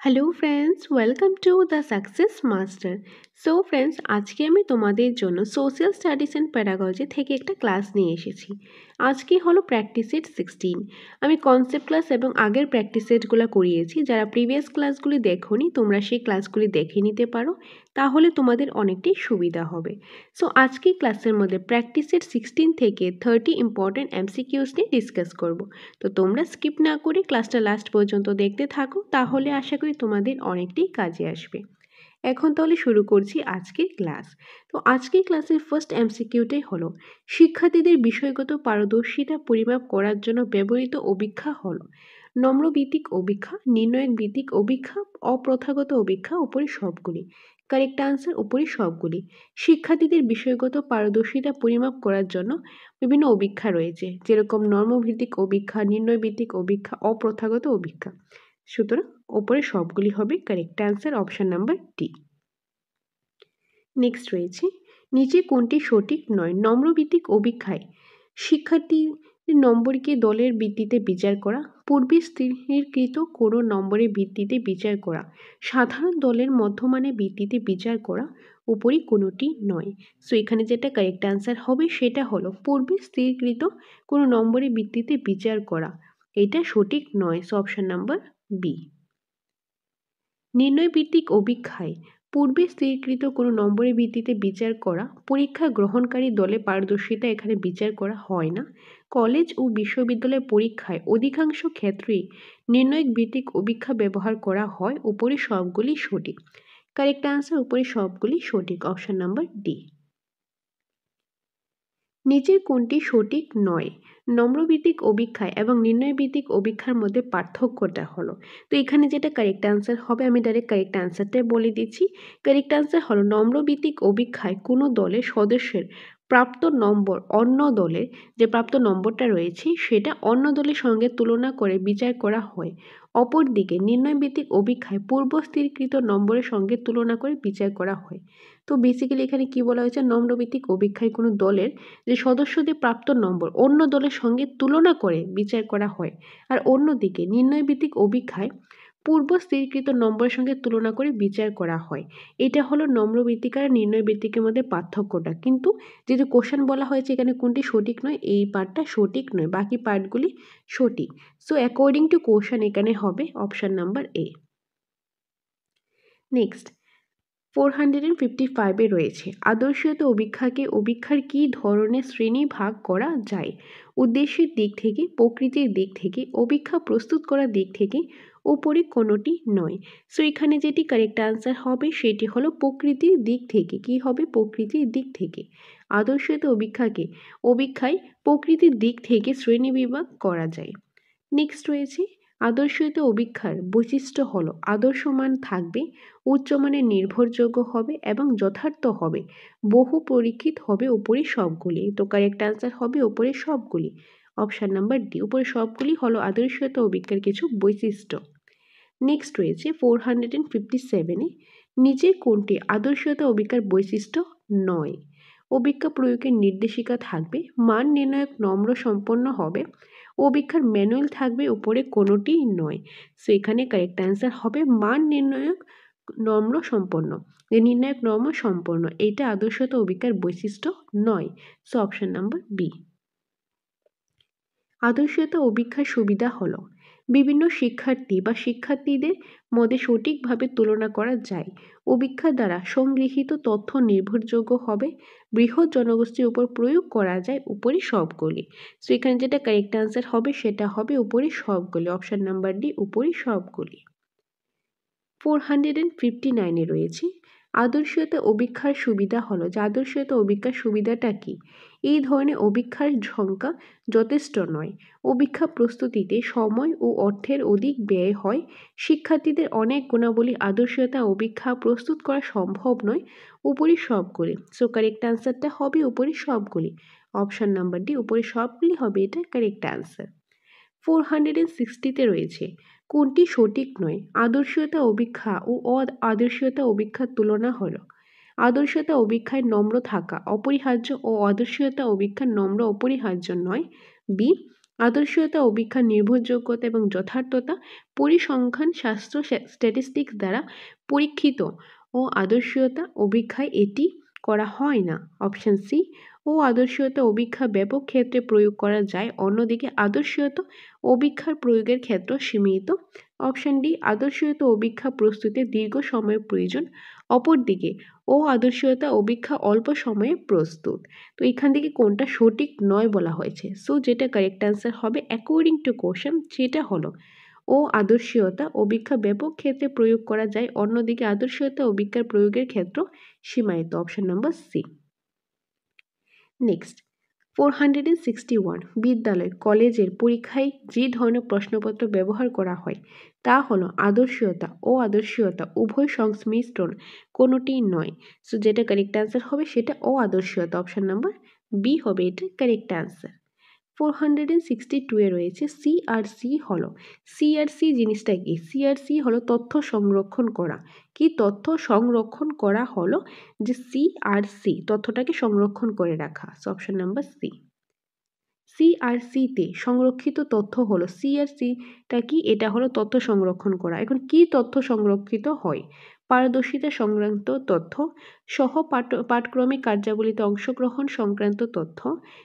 Hello friends, welcome to the success master. So friends, আজকে আমি তোমাদের জন্য সোশ্যাল স্টাডিজ অ্যান্ড প্যাডাগজি থেকে একটা ক্লাস নিয়ে এসেছি। আজকে হলো প্র্যাকটিস সেট 16। আমি কনসেপ্ট ক্লাস এবং আগের প্র্যাকটিস সেটগুলো করিয়েছি। যারা প্রিভিয়াস ক্লাসগুলি দেখোনি তোমরা সেই ক্লাসগুলি দেখে নিতে পারো, তাহলে তোমাদের অনেকটাই সুবিধা হবে। সো আজকে ক্লাসের মধ্যে প্র্যাকটিস সেট 16 থেকে 30 ইম্পর্টেন্ট এমসিকিউস নিয়ে ডিসকাস করব। তো তোমরা স্কিপ না করে ক্লাসটা লাস্ট পর্যন্ত দেখতে থাকো, তাহলে আশা করি তোমাদের অনেকটাই কাজে আসবে। এখন তাহলে শুরু করছি আজকের ক্লাস। তো আজকের ক্লাসের ফার্স্ট এমসিকিউটাই হলো শিক্ষার্থীদের বিষয়গত পারদর্শিতা পরিমাপ করার জন্য ব্যবহৃত অভিক্ষা হলো নম্রভিত্তিক অভিক্ষা, নির্ণায়ক ভিত্তিক অভিক্ষা, অপ্রথাগত অভিক্ষা, উপরে সবগুলি। কারেক্ট আনসার উপরে সবগুলি। শিক্ষার্থীদের বিষয়গত পারদর্শিতা পরিমাপ করার জন্য বিভিন্ন অভিক্ষা রয়েছে, যেরকম নর্মভিত্তিক অভিক্ষা, নির্ণয় ভিত্তিক অভিক্ষা, অপ্রথাগত অভিক্ষা। সুতরাং ওপরে সবগুলি হবে correct answer, option number D. Next রয়েছে নিচে কোনটি সঠিক নয়। নম্রভিত্তিক অভিক্ষায় শিক্ষার্থীর নম্বরকে দলের ভিত্তিতে বিচার করা, পূর্বে স্থিরকৃত কোনো নম্বরের ভিত্তিতে বিচার করা, সাধারণ দলের মধ্যমানের ভিত্তিতে বিচার করা, উপরই কোনোটি নয়। সো এখানে যেটা কারেক্ট অ্যান্সার হবে সেটা হলো পূর্বে স্থিরকৃত কোনো নম্বরের ভিত্তিতে বিচার করা, এটা সঠিক নয়। So option number B. নির্ণয় ভিত্তিক অভিক্ষায় পূর্বে স্থিরকৃত কোনো নম্বরের ভিত্তিতে বিচার করা, পরীক্ষা গ্রহণকারী দলে পারদর্শিতা এখানে বিচার করা হয় না। কলেজ ও বিশ্ববিদ্যালয় পরীক্ষায় অধিকাংশ ক্ষেত্রেই নির্ণয়ক ভিত্তিক অভিক্ষা ব্যবহার করা হয়, উপরে সবগুলি সঠিক। কারেক্ট আনসার উপরে সবগুলি সঠিক, অপশন নাম্বার ডি। নিচের কোনটি সঠিক নয়। নম্রভিত্তিক অভিক্ষায় এবং নির্ণয়ভিত্তিক অভিক্ষার মধ্যে পার্থক্যটা হলো, তো এখানে যেটা কারেক্ট আনসার হবে আমি ডাইরেক্ট কারেক্ট আনসারটাই বলে দিচ্ছি। কারেক্ট আনসার হলো নম্রভিত্তিক অভিক্ষায় কোনো দলের সদস্যের প্রাপ্ত নম্বর অন্য দলের যে প্রাপ্ত নম্বরটা রয়েছে সেটা অন্য দলের সঙ্গে তুলনা করে বিচার করা হয়। অপরদিকে নির্ণয়ভিত্তিক অভিক্ষায় পূর্ব স্থিরকৃত নম্বরের সঙ্গে তুলনা করে বিচার করা হয়। তো বেসিক্যালি এখানে কি বলা হয়েছে, নম্রভিত্তিক অভিক্ষায় কোনো দলের যে সদস্যদের প্রাপ্ত নম্বর অন্য দলের সঙ্গে তুলনা করে বিচার করা হয়, আর অন্যদিকে নির্ণয়ভিত্তিক অভিক্ষায় পূর্ব স্থিরকৃত নম্বরের সঙ্গে তুলনা করে বিচার করা হয়। এটা হলো নম্রভিত্তিক আর নির্ণয় ভিত্তিকের মধ্যে পার্থক্যটা। কিন্তু যেহেতু কোশ্চেন বলা হয়েছে এখানে কোনটি সঠিক নয়, এই পার্টটা সঠিক নয়, বাকি পার্টগুলি সঠিক। সো অ্যাকর্ডিং টু কোশ্চেন এখানে হবে অপশন নাম্বার এ। নেক্সট 455 রয়েছে আদর্শীয়তা অভিক্ষাকে অভিক্ষার কী ধরনের শ্রেণী ভাগ করা যায়। উদ্দেশ্যের দিক থেকে, প্রকৃতির দিক থেকে, অভিক্ষা প্রস্তুত করার দিক থেকে, ওপরে কোনোটি নয়। সো এখানে যেটি কারেক্ট আনসার হবে সেটি হলো প্রকৃতির দিক থেকে। কি হবে? প্রকৃতির দিক থেকে। আদর্শীয়তা অভিক্ষায় প্রকৃতির দিক থেকে শ্রেণীবিভাগ করা যায়। নেক্সট রয়েছে আদর্শীয়তা অভিক্ষার বৈশিষ্ট্য হলো আদর্শমান থাকবে, উচ্চমানের নির্ভরযোগ্য হবে এবং যথার্থ হবে, বহু পরীক্ষিত হবে, উপরে সবগুলি। তো কারেক্ট আনসার হবে উপরে সবগুলি, অপশন নাম্বার ডি। উপরে সবগুলি হলো আদর্শীয়তা অভিক্ষার কিছু বৈশিষ্ট্য। নেক্সট রয়েছে 457-এ নিচে কোনটি আদর্শীয়তা অভিক্ষার বৈশিষ্ট্য নয়। অভিক্ষা প্রয়োগের নির্দেশিকা থাকবে, মান নির্ণায়ক নম্র সম্পন্ন হবে, অভিক্ষার ম্যানুয়াল থাকবে, উপরে কোনোটি নয়। সো এখানে কারেক্ট অ্যান্সার হবে মান নির্ণায়ক নম্র সম্পন্ন। যে নির্ণায়ক নম্র সম্পন্ন এইটা আদর্শতা অভিক্ষার বৈশিষ্ট্য নয়। So option number B. আদর্শতা অভিক্ষার সুবিধা হলো বিভিন্ন শিক্ষার্থী বা শিক্ষার্থীদের মধ্যে সঠিকভাবে তুলনা করা যায়, অভিক্ষা দ্বারা সংগৃহীত তথ্য নির্ভরযোগ্য হবে, বৃহৎ জনগোষ্ঠীর উপর প্রয়োগ করা যায়, উপরে সবগুলি। সো এখানে যেটা কারেক্ট আনসার হবে সেটা হবে উপরে সবগুলি, অপশন নাম্বার ডি, উপরে সবগুলি। 459-এ রয়েছে আদর্শীয়তা অভিক্ষার সুবিধা হলো যে আদর্শীয়তা অভিক্ষার সুবিধাটা কি। এই ধরনের অভিক্ষার সংখ্যা যথেষ্ট নয়, অভিক্ষা প্রস্তুতিতে সময় ও অর্থের অধিক ব্যয় হয়, শিক্ষার্থীদের অনেক গুণাবলী আদর্শীয়তা অভিক্ষা প্রস্তুত করা সম্ভব নয়, উপরে সবগুলি। সো কারেক্ট আনসারটা হবে উপরে সবগুলি, অপশন নাম্বার ডি, উপরে সবগুলি হবে এটা কারেক্ট আনসার। 460-তে রয়েছে কোনটি সঠিক নয়। আদর্শীয়তা অভিক্ষা ও আদর্শীয়তা অভিক্ষার তুলনা হলো আদর্শীয়তা অভিক্ষায় নম্র থাকা অপরিহার্য ও আদর্শীয়তা অভিক্ষার নম্র অপরিহার্য নয়। বি, আদর্শীয়তা অভিক্ষার নির্ভরযোগ্যতা এবং যথার্থতা পরিসংখ্যান শাস্ত্র স্ট্যাটিস্টিক্স দ্বারা পরীক্ষিত ও আদর্শীয়তা অভিক্ষায় এটি করা হয় না। অপশন সি, ও আদর্শীয়তা অভিক্ষা ব্যাপক ক্ষেত্রে প্রয়োগ করা যায়, অন্যদিকে আদর্শীয়তা অভিক্ষার প্রয়োগের ক্ষেত্র সীমিত। অপশন ডি, আদর্শীয়তা অভিক্ষা প্রস্তুতে দীর্ঘ সময়ের প্রয়োজন, অপরদিকে ও আদর্শীয়তা অভিক্ষা অল্প সময়ে প্রস্তুত। তো এখান থেকে কোনটা সঠিক নয় বলা হয়েছে। সো যেটা কারেক্ট অ্যান্সার হবে অ্যাকর্ডিং টু কোশ্চেন সেটা হলো ও আদর্শীয়তা অভিক্ষা ব্যাপক ক্ষেত্রে প্রয়োগ করা যায়, অন্যদিকে আদর্শীয়তা অভিক্ষার প্রয়োগের ক্ষেত্র সীমায়িত। Option number C. নেক্সট 461, বিদ্যালয় কলেজের পরীক্ষায় যে ধরনের প্রশ্নপত্র ব্যবহার করা হয় তা হলো আদর্শীয়তা ও আদর্শীয়তা উভয় সংমিশ্রণ, কোনোটি নয়। সো যেটা কারেক্ট অ্যান্সার হবে সেটা ও আদর্শীয়তা। অপশন নাম্বার বি হবে এটা কারেক্ট অ্যান্সার। 462 এ রয়েছে সিআরসি হলো, সিআরসি জিনিসটা কি? সিআরসি হলো তথ্য সংরক্ষণ করা। কি তথ্য সংরক্ষণ করা হলো যে সিআরসি, তথ্যটাকে সংরক্ষণ করে রাখা। Option number C. সিআরসিতে সংরক্ষিত তথ্য হলো, সিআরসিটা কি? এটা হলো তথ্য সংরক্ষণ করা। এখন কি তথ্য সংরক্ষিত হয়? পারদর্শিতা সংক্রান্ত তথ্য, সহ পাঠক্রমিক কার্যাবলীতে অংশগ্রহণ সংক্রান্ত তথ্য,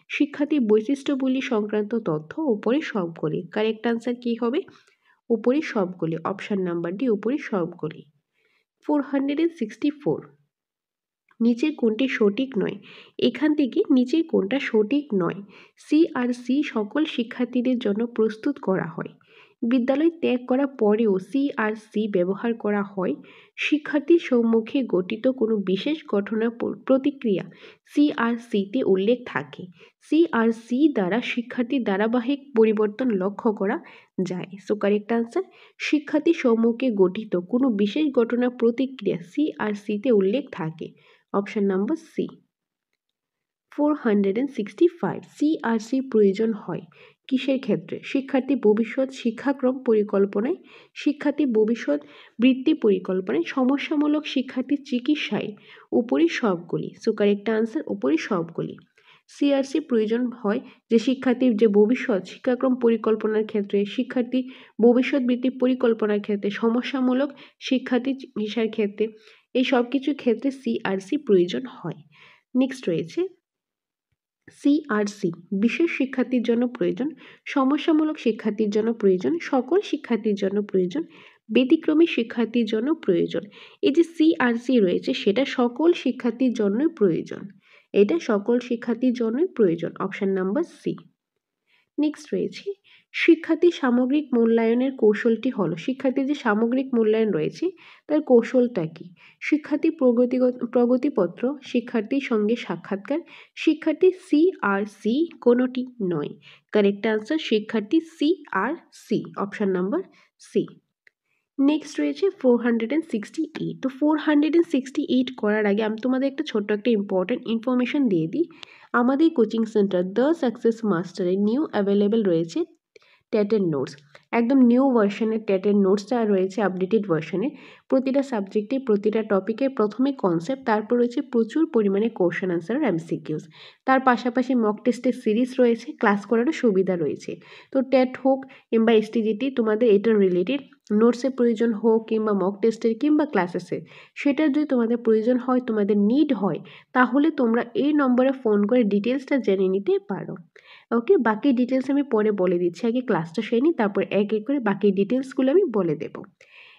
শিক্ষার্থী বৈশিষ্ট্যগুলি সংক্রান্ত তথ্য, উপরে সবগুলি। কারেক্ট আনসার কি হবে? উপরে সবগুলি। অপশন নাম্বার ডি, উপরে সবগুলি। 464, নিচের কোনটি সঠিক নয়? এখান থেকে নিচের কোনটা সঠিক নয়? সিআরসি সকল শিক্ষার্থীদের জন্য প্রস্তুত করা হয়। বিদ্যালয় ত্যাগ করার পরেও সিআরসি ব্যবহার করা হয়। শিক্ষার্থীর সম্মুখে গঠিত কোনো বিশেষ ঘটনার প্রতিক্রিয়া সিআরসিতে উল্লেখ থাকে। সিআরসি দ্বারা শিক্ষার্থীর ধারাবাহিক পরিবর্তন লক্ষ্য করা যায়। সো কারেক্ট আনসার, শিক্ষার্থীর সম্মুখে গঠিত কোনো বিশেষ ঘটনার প্রতিক্রিয়া সিআরসিতে উল্লেখ থাকে। Option number C. 465, সিআরসি প্রয়োজন হয় কিসের ক্ষেত্রে? শিক্ষার্থী ভবিষ্যৎ শিক্ষাক্রম পরিকল্পনায়, শিক্ষার্থী ভবিষ্যৎ বৃত্তি পরিকল্পনায়, সমস্যামূলক শিক্ষার্থী চিকিৎসায়, উপরে সবগুলি। সো কারেক্ট আনসার উপরে সবগুলি। সিআরসি প্রয়োজন হয় যে শিক্ষার্থীর যে ভবিষ্যৎ শিক্ষাক্রম পরিকল্পনার ক্ষেত্রে, শিক্ষার্থী ভবিষ্যৎ বৃত্তি পরিকল্পনার ক্ষেত্রে, সমস্যামূলক শিক্ষার্থী চিকিৎসার ক্ষেত্রে, এই সব কিছুর ক্ষেত্রে সিআরসি প্রয়োজন হয়। নেক্সট রয়েছে সিআরসি বিশেষ শিক্ষার্থীর জন্য প্রয়োজন, সমস্যামূলক শিক্ষার্থীর জন্য প্রয়োজন, সকল শিক্ষার্থীর জন্য প্রয়োজন, ব্যতিক্রমী শিক্ষার্থীর জন্য প্রয়োজন। এই যে সিআরসি রয়েছে সেটা সকল শিক্ষার্থীর জন্যই প্রয়োজন। এটা সকল শিক্ষার্থীর জন্যই প্রয়োজন। Option number C. নেক্সট রয়েছে শিক্ষার্থীর সামগ্রিক মূল্যায়নের কৌশলটি হলো, শিক্ষার্থীর যে সামগ্রিক মূল্যায়ন রয়েছে তার কৌশলটা কি? শিক্ষার্থী প্রগতিপত্র, শিক্ষার্থীর সঙ্গে সাক্ষাৎকার, শিক্ষার্থী সিআরসি, কোনোটি নয়। কারেক্ট আনসার শিক্ষার্থী CRC. Option number C. Next রয়েছে 468। তো 468 করার আগে আমি তোমাদের একটা ছোট্ট একটা ইম্পর্টেন্ট ইনফরমেশন দিয়ে দিই। আমাদের কোচিং সেন্টার দ্য সাকসেস মাস্টারে নিউ অ্যাভেলেবেল রয়েছে টেটের নোটস। একদম নিউ ভার্সনের টেটের নোটসটা রয়েছে আপডেটেড ভার্সনে। প্রতিটা সাবজেক্টে প্রতিটা টপিকে প্রথমে কনসেপ্ট, তারপর রয়েছে প্রচুর পরিমাণে কোশ্চেন আনসার আর এমসিকিউস। তার পাশাপাশি মক টেস্টের সিরিজ রয়েছে, ক্লাস করারও সুবিধা রয়েছে। তো টেট হোক কিংবা এসটিজিটি, তোমাদের এটার রিলেটেড নোটসের প্রয়োজন হোক কিংবা মক টেস্টের কিংবা ক্লাসেসের, সেটার যদি তোমাদের প্রয়োজন হয়, তোমাদের নিড হয়, তাহলে তোমরা এই নম্বরে ফোন করে ডিটেলসটা জেনে নিতে পারো। ওকে, বাকি ডিটেলস আমি পরে বলে দিচ্ছি, আগে ক্লাসটা সেরে নিই, তারপর এক এক করে বাকি ডিটেলসগুলো আমি বলে দেব।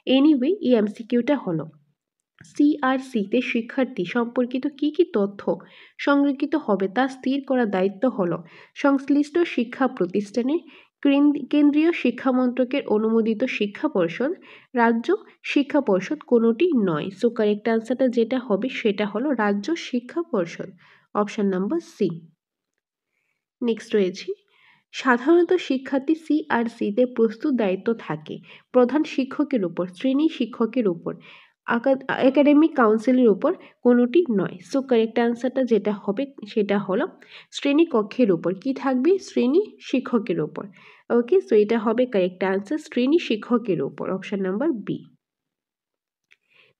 এনিওয়ে, এই এমসিকিউটা হলো সিআরসিতে শিক্ষার্থী সম্পর্কিত কি কি তথ্য সংরক্ষিত হবে তা স্থির করার দায়িত্ব হলো সংশ্লিষ্ট শিক্ষা প্রতিষ্ঠানে, কেন্দ্রীয় শিক্ষা মন্ত্রকের অনুমোদিত শিক্ষা পর্ষদ, রাজ্য শিক্ষা পর্ষদ, কোনোটি নয়। সো কারেক্ট আনসারটা যেটা হবে সেটা হলো রাজ্য শিক্ষা পর্ষদ। Option number C. নেক্সট রয়েছে সাধারণত শিক্ষার্থী সিআরসিতে প্রস্তুত দায়িত্ব থাকে প্রধান শিক্ষকের উপর, শ্রেণী শিক্ষকের উপর, একাডেমিক কাউন্সিলের উপর, কোনোটি নয়। সো কারেক্ট আনসারটা যেটা হবে সেটা হলো শ্রেণী কক্ষের উপর। কি থাকবে? শ্রেণী শিক্ষকের উপর। ওকে, সো এটা হবে কারেক্ট আনসার শ্রেণী শিক্ষকের উপর। Option number B.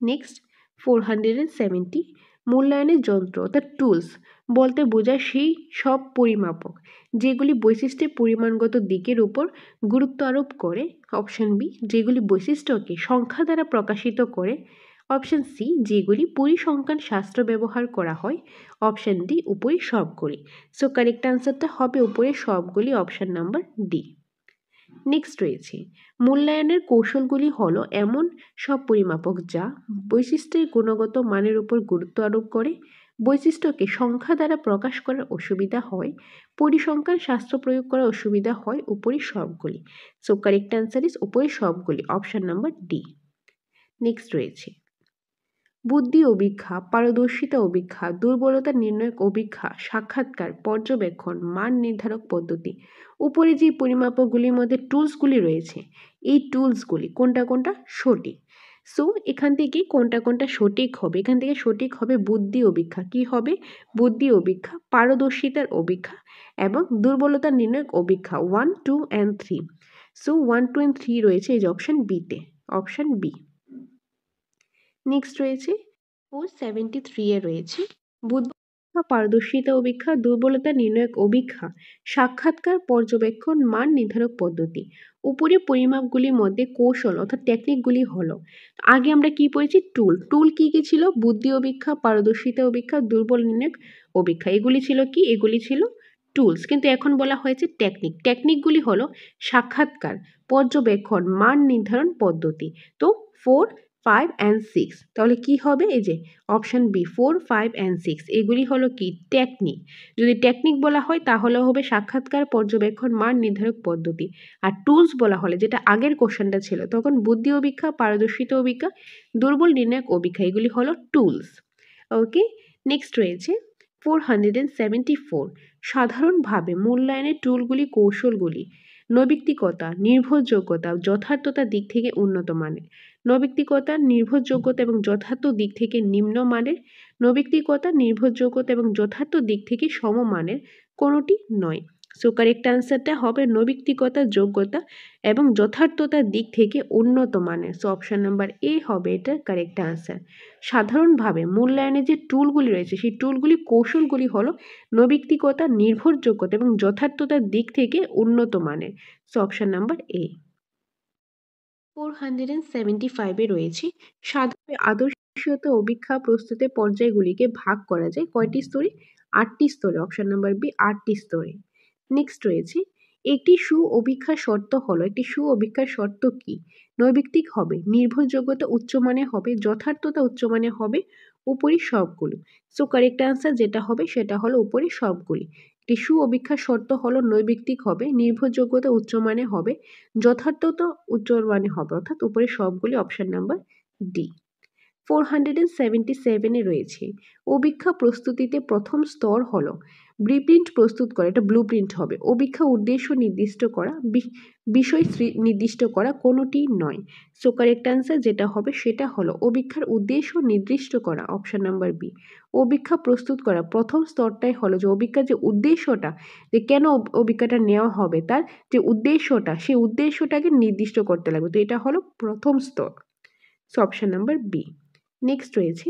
নেক্সট 470, মূল্যায়নের যন্ত্র অর্থাৎ টুলস বলতে বোঝায় সেই সব পরিমাপক যেগুলি বৈশিষ্ট্যের পরিমাণগত দিকের উপর গুরুত্ব আরোপ করে। অপশন বি, যেগুলি বৈশিষ্ট্যকে সংখ্যা দ্বারা প্রকাশিত করে। অপশন সি, যেগুলি পরিসংখ্যান শাস্ত্র ব্যবহার করা হয়। অপশন ডি, উপরে সবগুলি। সো কারেক্ট আনসারটা হবে উপরে সবগুলি, অপশন নাম্বার ডি। নেক্সট রয়েছে মূল্যায়নের কৌশলগুলি হলো এমন সব পরিমাপক যা বৈশিষ্ট্যের গুণগত মানের উপর গুরুত্ব আরোপ করে, বৈশিষ্ট্যকে সংখ্যা দ্বারা প্রকাশ করার অসুবিধা হয়, পরিসংখ্যান শাস্ত্র প্রয়োগ করার অসুবিধা হয়, উপরে সবগুলি। সো কারেক্ট অ্যান্সার ইজ উপরে সবগুলি, অপশন নাম্বার ডি। নেক্সট রয়েছে বুদ্ধি অভিক্ষা, পারদর্শিতা অভিক্ষা, দুর্বলতা নির্ণয়ক অভিক্ষা, সাক্ষাৎকার, পর্যবেক্ষণ, মান নির্ধারক পদ্ধতি। উপরে যে পরিমাপকগুলির মধ্যে টুলসগুলি রয়েছে, এই টুলসগুলি কোনটা কোনটা সঠিক? সো এখান থেকে কোনটা কোনটা সঠিক হবে? এখান থেকে সঠিক হবে বুদ্ধি অভিক্ষা। কি হবে? বুদ্ধি অভিক্ষা, পারদর্শিতার অভিক্ষা এবং দুর্বলতা নির্ণয়ক অভিক্ষা 1, 2 and 3। সো 1, 2 and 3 রয়েছে এই যে অপশন বিতে, অপশন বি। নেক্সট রয়েছে 473 এ রয়েছে বুদ্ধি অভিক্ষা, পারদর্শিতা অভিক্ষা, দুর্বলতা নির্ণয়ক অভিক্ষা, সাক্ষাৎকার, পর্যবেক্ষণ, মান নির্ধারক পদ্ধতি। উপরে পরিমাপগুলির মধ্যে কৌশল অর্থাৎ টেকনিকগুলি হলো, আগে আমরা কি পড়েছি? টুল। টুল কি কি ছিল? বুদ্ধি অভিক্ষা, পারদর্শিতা অভিক্ষা, দুর্বল নির্ণয়ক অভিক্ষা, এগুলি ছিল কি? এগুলি ছিল টুলস। কিন্তু এখন বলা হয়েছে টেকনিক। টেকনিকগুলি হলো সাক্ষাৎকার, পর্যবেক্ষণ, মান নির্ধারণ পদ্ধতি। তো 4, 5 and 6, তাহলে কি হবে? এই যে অপশন বি 4, 5 and 6 এগুলি হলো কি? টেকনিক। যদি টেকনিক বলা হয় তাহলে হবে সাক্ষাৎকার, পর্যবেক্ষণ, মান নির্ধারক পদ্ধতি। আর টুলস বলা হলে, যেটা আগের কোশ্চেনটা ছিল, তখন বুদ্ধি অভিক্ষা, পারদর্শিতা অভিক্ষা, দুর্বল নির্ণায়ক অভিক্ষা, এগুলি হলো টুলস। ওকে, নেক্সট রয়েছে 474 সাধারণভাবে মূল্যায়নের টুলগুলি, কৌশলগুলি নৈবিত্তিকতা, নির্ভরযোগ্যতা, যথার্থতার দিক থেকে উন্নত মানের, নৈবিত্তিকতা, নির্ভরযোগ্যতা এবং যথার্থ দিক থেকে নিম্নমানের, নৈবিত্তিকতা, নির্ভরযোগ্যতা এবং যথার্থ দিক থেকে সমমানের, কোনোটি নয়। সো কারেক্ট অ্যান্সারটা হবে নৈবিত্তিকতা, যোগ্যতা এবং যথার্থতার দিক থেকে উন্নত মানের। সো অপশন নাম্বার এ হবে এটার কারেক্ট অ্যান্সার। সাধারণভাবে মূল্যায়নের যে টুলগুলি রয়েছে, সেই টুলগুলি, কৌশলগুলি হলো নৈবিত্তিকতা, নির্ভরযোগ্যতা এবং যথার্থতার দিক থেকে উন্নত মানের। So option number A. 475 এ রয়েছে সাধারণ আদর্শীয়তা অভিক্ষা প্রস্তুতের পর্যায়গুলিকে ভাগ করা যায় কয়টি স্তরে? 8টি স্তরে। অপশন নাম্বার বি 8টি স্তরে। নেক্সট রয়েছে একটি অভিক্ষার শর্ত হলো, একটি অভিক্ষার শর্ত কি? নৈবিত্তিক হবে, নির্ভরযোগ্যতা উচ্চমানের হবে, যথার্থতা উচ্চমানের হবে, উপরি সবগুলো। সো কারেক্ট অ্যান্সার যেটা হবে সেটা হলো উপরি সবগুলি। একটি অভিক্ষার শর্ত হলো নৈবিত্তিক হবে, নির্ভরযোগ্যতা উচ্চমানের হবে, যথার্থতা উচ্চমানের হবে, অর্থাৎ উপরে সবগুলি, অপশন নাম্বার ডি। 477 এ রয়েছে অভিক্ষা প্রস্তুতিতে প্রথম স্তর হলো ব্লুপ্রিন্ট প্রস্তুত করা, এটা ব্লুপ্রিন্ট হবে। অভিক্ষা উদ্দেশ্য নির্দিষ্ট করা, বিষয় নির্দিষ্ট করা, কোনোটি নয়। সো কারেক্ট অ্যান্সার যেটা হবে সেটা হলো অভিক্ষার উদ্দেশ্য নির্দিষ্ট করা, অপশন নাম্বার বি। অভিক্ষা প্রস্তুত করা প্রথম স্তরটাই হলো যে অভিক্ষার যে উদ্দেশ্যটা, যে কেন অভিক্ষাটা নেওয়া হবে, তার যে উদ্দেশ্যটা, সেই উদ্দেশ্যটাকে নির্দিষ্ট করতে লাগবে। তো এটা হলো প্রথম স্তর। So option number B. Next রয়েছে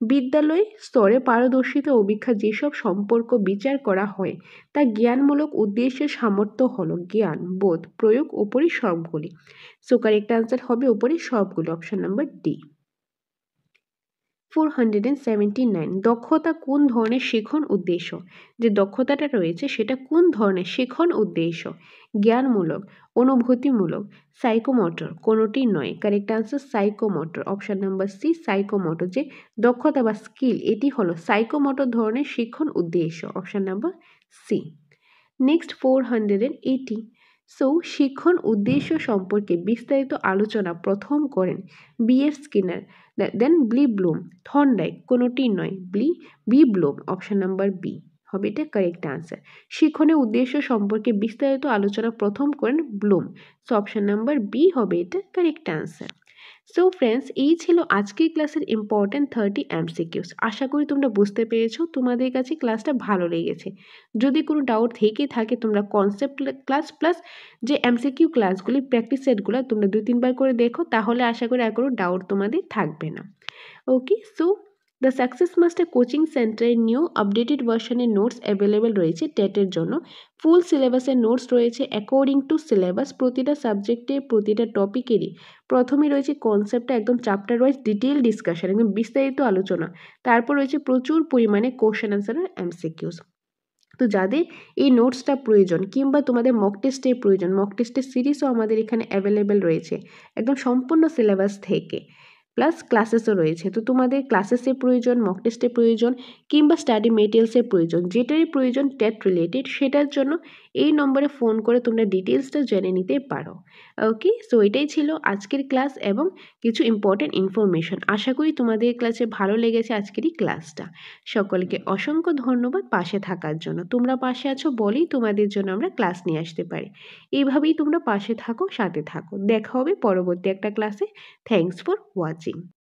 বিদ্যালয় স্তরে পারদর্শিতা অভিক্ষা যেসব সম্পর্ক বিচার করা হয় তা জ্ঞানমূলক উদ্দেশ্যের সামর্থ্য হলো জ্ঞান, বোধ, প্রয়োগ, উপরি সবগুলি। সো কারেক্ট অ্যান্সার হবে উপরি সবগুলি, অপশন নাম্বার ডি। 479 দক্ষতা কোন ধরনের শিখন উদ্দেশ্য? যে দক্ষতাটা রয়েছে সেটা কোন ধরনের শিখন উদ্দেশ্য? জ্ঞানমূলক, অনুভূতিমূলক, সাইকোমোটর, কোনোটি নয়। Correct answer psychomotor, option number C psychomotor. যে দক্ষতা বা স্কিল, এটি হলো সাইকোমোটর ধরনের শিখন উদ্দেশ্য, option number C. Next 480 so শিখন উদ্দেশ্য সম্পর্কে বিস্তারিত আলোচনা প্রথম করেন B F. Skinner, then Bloom, Thorndike, কোনোটি নয়। ব্লুম, অপশন নাম্বার বি হবে এটা কারেক্ট আনসার। শিখনের উদ্দেশ্য সম্পর্কে বিস্তারিত আলোচনা প্রথম করেন Bloom. So option number B হবে এটা কারেক্ট আনসার। সো ফ্রেন্ডস, এই ছিল আজকের ক্লাসের ইম্পর্টেন্ট 30 MCQs। আশা করি তোমরা বুঝতে পেরেছো, তোমাদের কাছে ক্লাসটা ভালো লেগেছে। যদি কোনো ডাউট থেকে থাকে তোমরা কনসেপ্ট ক্লাস প্লাস যে MCQ ক্লাসগুলি, প্র্যাকটিস সেটগুলো তোমরা 2-3 বার করে দেখো, তাহলে আশা করি আর কোনো ডাউট তোমাদের থাকবে না। Okay, so the success master coaching সেন্টারের নিউ আপডেটেড ভার্সনের নোটস অ্যাভেলেবেল রয়েছে টেটের জন্য। ফুল সিলেবাসের নোটস রয়েছে অ্যাকর্ডিং টু সিলেবাস। প্রতিটা সাবজেক্টে প্রতিটা টপিকেরই প্রথমে রয়েছে কনসেপ্টটা একদম চ্যাপ্টার ওয়াইজ ডিটেল ডিসকাশন, একদম বিস্তারিত আলোচনা। তারপর রয়েছে প্রচুর পরিমাণে কোশ্চেন অ্যান্সার আর এমসিকিউস। তো যাদের এই নোটসটা প্রয়োজন কিংবা তোমাদের মক টেস্টের প্রয়োজন, মক টেস্টের সিরিজও আমাদের এখানে অ্যাভেলেবেল রয়েছে একদম সম্পূর্ণ সিলেবাস থেকে, প্লাস ক্লাসেসও রয়েছে। তো তোমাদের ক্লাসেসের প্রয়োজন, মক টেস্টের প্রয়োজন কিংবা স্টাডি মেটেরিয়ালসের প্রয়োজন, যেটারই প্রয়োজন টেট রিলেটেড, সেটার জন্য এই নম্বরে ফোন করে তোমরা ডিটেলসটা জেনে নিতে পারো। ওকে, সো এটাই ছিল আজকের ক্লাস এবং কিছু ইম্পর্টেন্ট ইনফরমেশন। আশা করি তোমাদের ক্লাসে ভালো লেগেছে আজকের এই ক্লাসটা। সকলকে অসংখ্য ধন্যবাদ পাশে থাকার জন্য। তোমরা পাশে আছো বলেই তোমাদের জন্য আমরা ক্লাস নিয়ে আসতে পারি। এইভাবেই তোমরা পাশে থাকো, সাথে থাকো। দেখা হবে পরবর্তী একটা ক্লাসে। Thanks for watching.